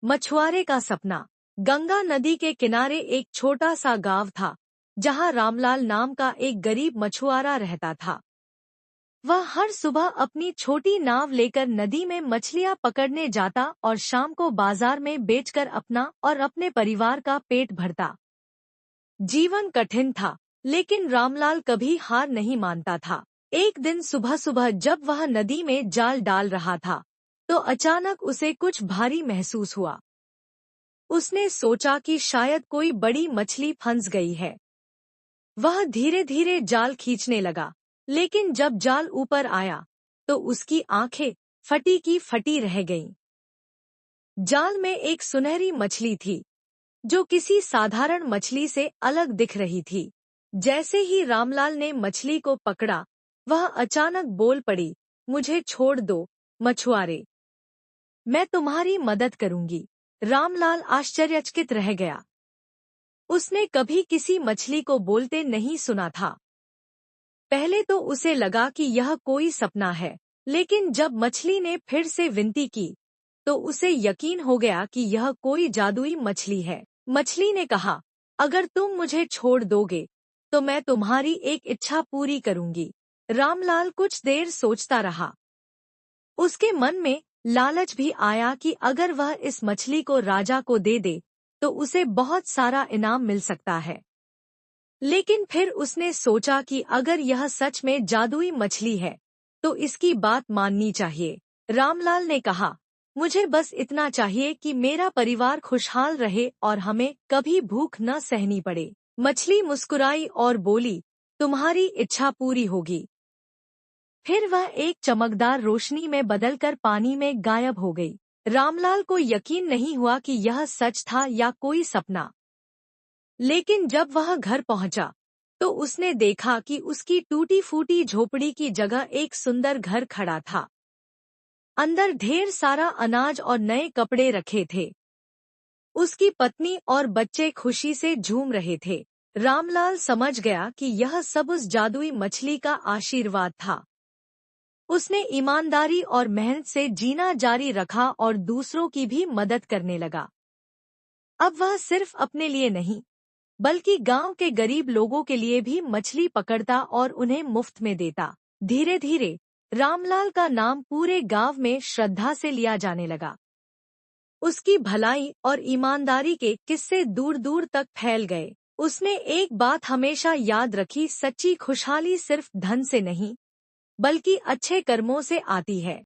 मछुआरे का सपना। गंगा नदी के किनारे एक छोटा सा गांव था, जहां रामलाल नाम का एक गरीब मछुआरा रहता था। वह हर सुबह अपनी छोटी नाव लेकर नदी में मछलियां पकड़ने जाता और शाम को बाजार में बेचकर अपना और अपने परिवार का पेट भरता। जीवन कठिन था, लेकिन रामलाल कभी हार नहीं मानता था। एक दिन सुबह सुबह जब वह नदी में जाल डाल रहा था, तो अचानक उसे कुछ भारी महसूस हुआ। उसने सोचा कि शायद कोई बड़ी मछली फंस गई है। वह धीरे धीरे जाल खींचने लगा, लेकिन जब जाल ऊपर आया तो उसकी आंखें फटी की फटी रह गईं। जाल में एक सुनहरी मछली थी, जो किसी साधारण मछली से अलग दिख रही थी। जैसे ही रामलाल ने मछली को पकड़ा, वह अचानक बोल पड़ी, मुझे छोड़ दो, मछुआरे। मैं तुम्हारी मदद करूंगी। रामलाल आश्चर्यचकित रह गया। उसने कभी किसी मछली को बोलते नहीं सुना था। पहले तो उसे लगा कि यह कोई सपना है, लेकिन जब मछली ने फिर से विनती की, तो उसे यकीन हो गया कि यह कोई जादुई मछली है। मछली ने कहा, अगर तुम मुझे छोड़ दोगे, तो मैं तुम्हारी एक इच्छा पूरी करूंगी। रामलाल कुछ देर सोचता रहा। उसके मन में लालच भी आया कि अगर वह इस मछली को राजा को दे दे, तो उसे बहुत सारा इनाम मिल सकता है। लेकिन फिर उसने सोचा कि अगर यह सच में जादुई मछली है, तो इसकी बात माननी चाहिए। रामलाल ने कहा, मुझे बस इतना चाहिए कि मेरा परिवार खुशहाल रहे और हमें कभी भूख न सहनी पड़े। मछली मुस्कुराई और बोली, तुम्हारी इच्छा पूरी होगी। फिर वह एक चमकदार रोशनी में बदलकर पानी में गायब हो गई। रामलाल को यकीन नहीं हुआ कि यह सच था या कोई सपना। लेकिन जब वह घर पहुंचा, तो उसने देखा कि उसकी टूटी फूटी झोपड़ी की जगह एक सुंदर घर खड़ा था। अंदर ढेर सारा अनाज और नए कपड़े रखे थे। उसकी पत्नी और बच्चे खुशी से झूम रहे थे। रामलाल समझ गया कि यह सब उस जादुई मछली का आशीर्वाद था। उसने ईमानदारी और मेहनत से जीना जारी रखा और दूसरों की भी मदद करने लगा। अब वह सिर्फ अपने लिए नहीं, बल्कि गांव के गरीब लोगों के लिए भी मछली पकड़ता और उन्हें मुफ्त में देता। धीरे धीरे रामलाल का नाम पूरे गांव में श्रद्धा से लिया जाने लगा। उसकी भलाई और ईमानदारी के किस्से दूर दूर तक फैल गए। उसने एक बात हमेशा याद रखी, सच्ची खुशहाली सिर्फ धन से नहीं, बल्कि अच्छे कर्मों से आती है।